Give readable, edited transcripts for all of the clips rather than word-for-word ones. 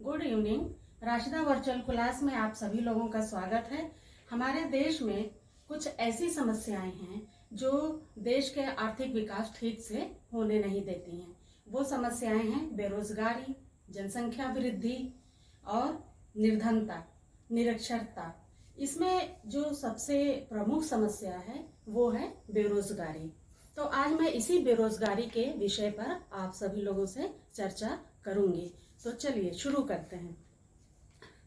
Good evening. Rashida virtual class में आप सभी लोगों का स्वागत है। हमारे देश में कुछ ऐसी समस्याएं हैं जो देश के आर्थिक विकास ठीक से होने नहीं देती हैं। वो समस्याएं हैं बेरोजगारी, जनसंख्या वृद्धि और निर्धनता, निरक्षरता। इसमें जो सबसे प्रमुख समस्या है वो है बेरोजगारी। तो आज मैं इसी बेरोजगारी के विषय पर आप सभी लोगों से चर्चा करूंगी। तो चलिए शुरू करते हैं।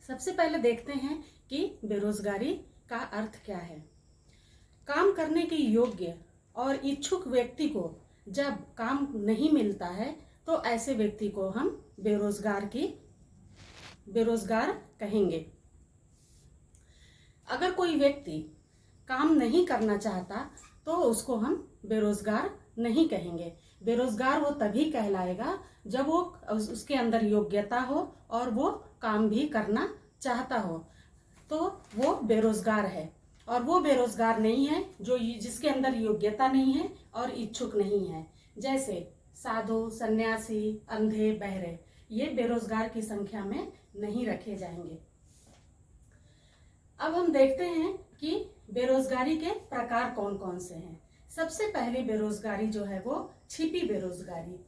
सबसे पहले देखते हैं कि बेरोजगारी का अर्थ क्या है। काम करने के योग्य और इच्छुक व्यक्ति को जब काम नहीं मिलता है तो ऐसे व्यक्ति को हम बेरोजगार कहेंगे। अगर कोई व्यक्ति काम नहीं करना चाहता तो उसको हम बेरोजगार नहीं कहेंगे। बेरोजगार वो तभी कहलाएगा जब वो उसके अंदर योग्यता हो और वो काम भी करना चाहता हो, तो वो बेरोजगार है। और वो बेरोजगार नहीं है जिसके अंदर योग्यता नहीं है और इच्छुक नहीं है। जैसे साधु, सन्यासी, अंधे, बहरे, ये बेरोजगार की संख्या में नहीं रखे जाएंगे। अब हम देखते हैं कि बेरोजगारी के प्रकार कौन कौन से हैं। सबसे पहली बेरोजगारी जो है वो छिपी बेरोजगारी।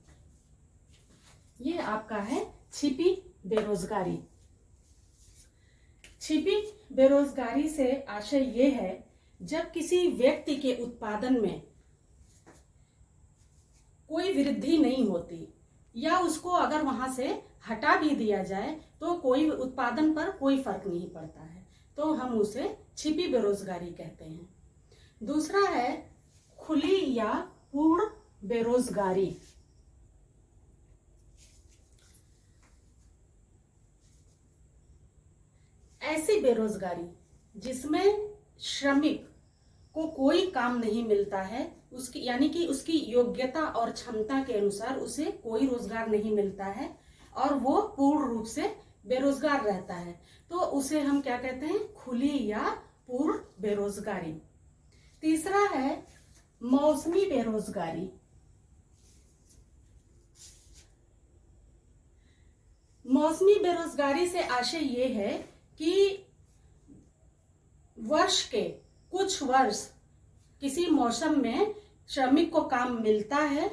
ये आपका है छिपी बेरोजगारी। छिपी बेरोजगारी से आशय ये है जब किसी व्यक्ति के उत्पादन में कोई वृद्धि नहीं होती या उसको अगर वहां से हटा भी दिया जाए तो कोई उत्पादन पर कोई फर्क नहीं पड़ता है, तो हम उसे छिपी बेरोजगारी कहते हैं। दूसरा है खुली या पूर्ण बेरोजगारी। ऐसी बेरोजगारी जिसमें श्रमिक को कोई काम नहीं मिलता है, उसकी यानी कि उसकी योग्यता और क्षमता के अनुसार उसे कोई रोजगार नहीं मिलता है और वो पूर्ण रूप से बेरोजगार रहता है, तो उसे हम क्या कहते हैं? खुली या पूर्ण बेरोजगारी। तीसरा है मौसमी बेरोजगारी। मौसमी बेरोजगारी से आशय ये है कि वर्ष के कुछ वर्ष किसी मौसम में श्रमिक को काम मिलता है,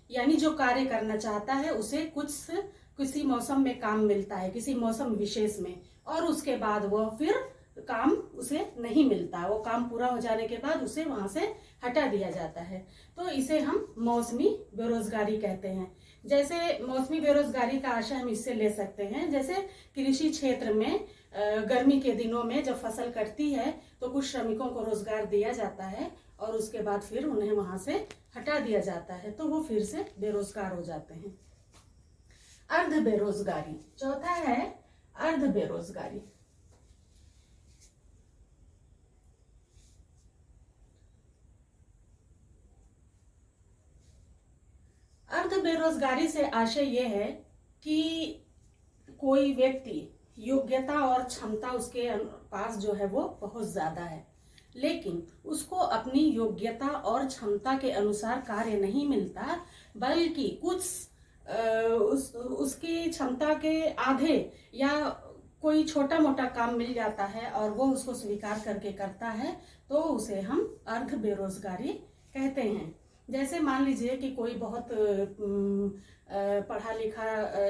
यानी जो कार्य करना चाहता है उसे किसी मौसम में काम मिलता है, किसी मौसम विशेष में, और उसके बाद वो फिर काम उसे नहीं मिलता। वो काम पूरा हो जाने के बाद उसे वहां से हटा दिया जाता है, तो इसे हम मौसमी बेरोजगारी कहते हैं। जैसे मौसमी बेरोजगारी का आशय हम इससे ले सकते हैं, जैसे कृषि क्षेत्र में गर्मी के दिनों में जब फसल कटती है तो कुछ श्रमिकों को रोजगार दिया जाता है और उसके बाद फिर उन्हें वहां से हटा दिया जाता है, तो वो फिर से बेरोजगार हो जाते हैं। अर्ध बेरोजगारी। चौथा है अर्ध बेरोजगारी। अर्ध बेरोजगारी से आशय यह है कि कोई व्यक्ति योग्यता और क्षमता उसके पास जो है वो बहुत ज्यादा है, लेकिन उसको अपनी योग्यता और क्षमता के अनुसार कार्य नहीं मिलता, बल्कि कुछ उसकी क्षमता के आधे या कोई छोटा मोटा काम मिल जाता है और वो उसको स्वीकार करके करता है, तो उसे हम अर्ध बेरोजगारी कहते हैं। जैसे मान लीजिए कि कोई बहुत पढ़ा लिखा,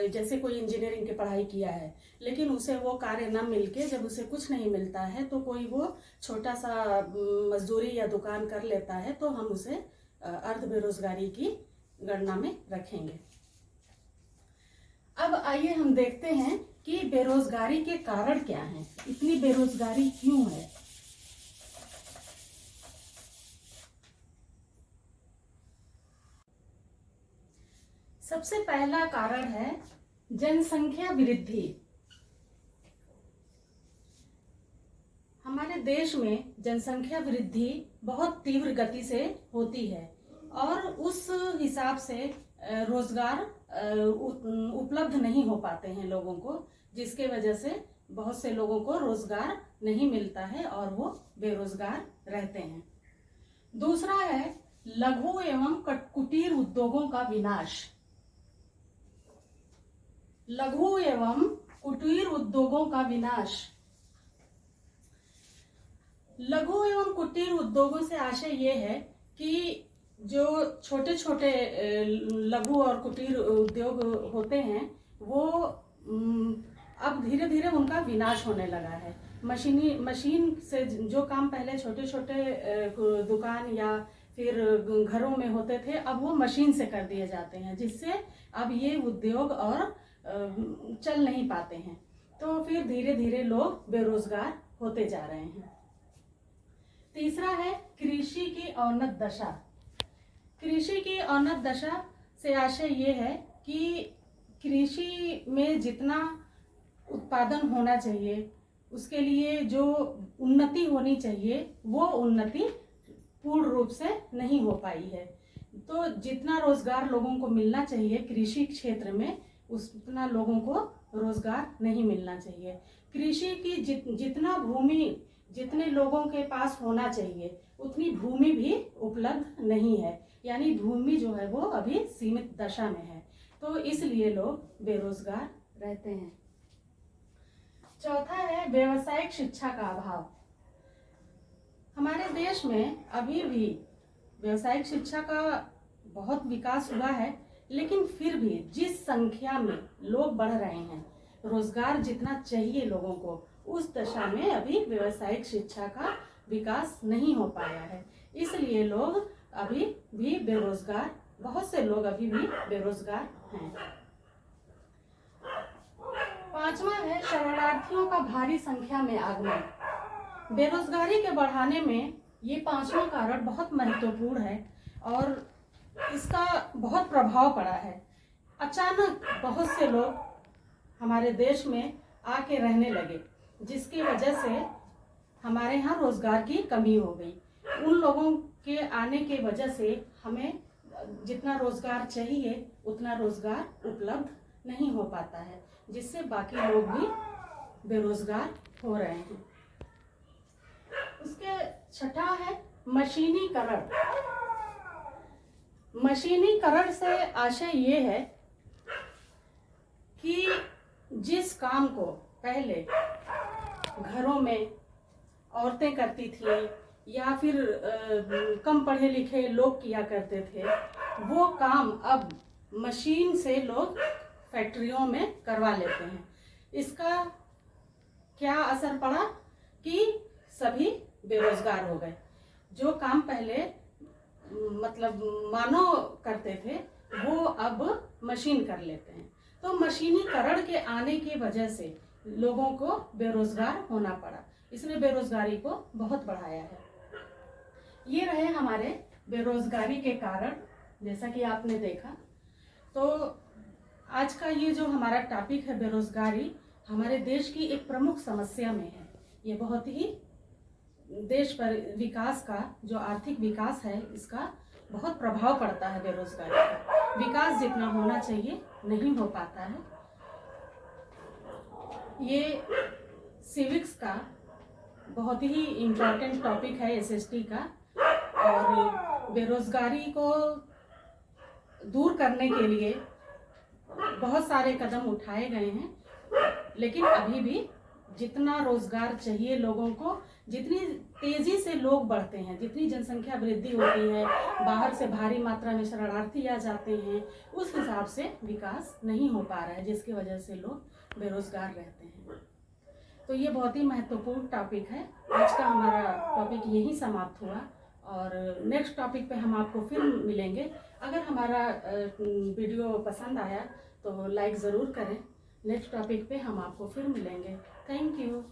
जैसे कोई इंजीनियरिंग की पढ़ाई किया है, लेकिन उसे वो कार्य न मिलके जब उसे कुछ नहीं मिलता है तो कोई वो छोटा सा मजदूरी या दुकान कर लेता है, तो हम उसे अर्ध बेरोजगारी की गणना में रखेंगे। अब आइए हम देखते हैं कि बेरोजगारी के कारण क्या हैं, इतनी बेरोजगारी क्यों है। सबसे पहला कारण है जनसंख्या वृद्धि। हमारे देश में जनसंख्या वृद्धि बहुत तीव्र गति से होती है और उस हिसाब से रोजगार उपलब्ध नहीं हो पाते हैं लोगों को, जिसके वजह से बहुत से लोगों को रोजगार नहीं मिलता है और वो बेरोजगार रहते हैं। दूसरा है लघु एवं कुटीर उद्योगों का विनाश। लघु एवं कुटीर उद्योगों का विनाश। लघु एवं कुटीर उद्योगों से आशय ये है कि जो छोटे छोटे लघु और कुटीर उद्योग होते हैं वो अब धीरे धीरे उनका विनाश होने लगा है। मशीन से जो काम पहले छोटे छोटे दुकान या फिर घरों में होते थे, अब वो मशीन से कर दिए जाते हैं, जिससे अब ये उद्योग और चल नहीं पाते हैं। तो फिर धीरे धीरे लोग बेरोजगार होते जा रहे हैं। तीसरा है कृषि की अवनत दशा। कृषि की अवनत दशा से आशय ये है कि कृषि में जितना उत्पादन होना चाहिए, उसके लिए जो उन्नति होनी चाहिए, वो उन्नति पूर्ण रूप से नहीं हो पाई है। तो जितना रोजगार लोगों को मिलना चाहिए कृषि क्षेत्र में, उतना लोगों को रोजगार नहीं मिलना चाहिए। कृषि की जितना भूमि जितने लोगों के पास होना चाहिए उतनी भूमि भी उपलब्ध नहीं है, यानी भूमि जो है वो अभी सीमित दशा में है। तो इसलिए लोग बेरोजगार रहते हैं। चौथा है व्यावसायिक शिक्षा का अभाव। हमारे देश में अभी भी व्यावसायिक शिक्षा का बहुत विकास हुआ है, लेकिन फिर भी जिस संख्या में लोग बढ़ रहे हैं, रोजगार जितना चाहिए लोगों को, उस दशा में अभी व्यावसायिक शिक्षा का विकास नहीं हो पाया है। इसलिए लोग अभी भी बेरोजगार, बहुत से लोग अभी भी बेरोजगार हैं। पांचवा है शरणार्थियों का भारी संख्या में आगमन। बेरोजगारी के बढ़ाने में ये पांचवा कारण बहुत महत्वपूर्ण है और इसका बहुत प्रभाव पड़ा है। अचानक बहुत से लोग हमारे देश में आके रहने लगे, जिसकी वजह से हमारे यहाँ रोजगार की कमी हो गई। उन लोगों के आने के वजह से हमें जितना रोजगार चाहिए उतना रोजगार उपलब्ध नहीं हो पाता है, जिससे बाकी लोग भी बेरोजगार हो रहे हैं। उसके छठा है मशीनीकरण। मशीनीकरण से आशय ये है कि जिस काम को पहले घरों में औरतें करती थी या फिर कम पढ़े लिखे लोग किया करते थे, वो काम अब मशीन से लोग फैक्ट्रियों में करवा लेते हैं। इसका क्या असर पड़ा कि सभी बेरोजगार हो गए। जो काम पहले मतलब मानव करते थे वो अब मशीन कर लेते हैं। तो मशीनीकरण के आने की वजह से लोगों को बेरोजगार होना पड़ा। इसने बेरोजगारी को बहुत बढ़ाया है। ये रहे हमारे बेरोजगारी के कारण, जैसा कि आपने देखा। तो आज का ये जो हमारा टॉपिक है बेरोजगारी, हमारे देश की एक प्रमुख समस्या में है। ये बहुत ही देश पर विकास का, जो आर्थिक विकास है, इसका बहुत प्रभाव पड़ता है बेरोजगारी का। विकास जितना होना चाहिए नहीं हो पाता है। ये सिविक्स का बहुत ही इम्पोर्टेंट टॉपिक है, एसएसटी का, और बेरोजगारी को दूर करने के लिए बहुत सारे कदम उठाए गए हैं, लेकिन अभी भी जितना रोजगार चाहिए लोगों को, जितनी तेजी से लोग बढ़ते हैं, जितनी जनसंख्या वृद्धि होती है, बाहर से भारी मात्रा में शरणार्थी आ जाते हैं, उस हिसाब से विकास नहीं हो पा रहा है, जिसकी वजह से लोग बेरोजगार रहते हैं। तो ये बहुत ही महत्वपूर्ण टॉपिक है। आज का हमारा टॉपिक यही समाप्त हुआ और नेक्स्ट टॉपिक पे हम आपको फिर मिलेंगे। अगर हमारा वीडियो पसंद आया तो लाइक ज़रूर करें। नेक्स्ट टॉपिक पे हम आपको फिर मिलेंगे। Thank you.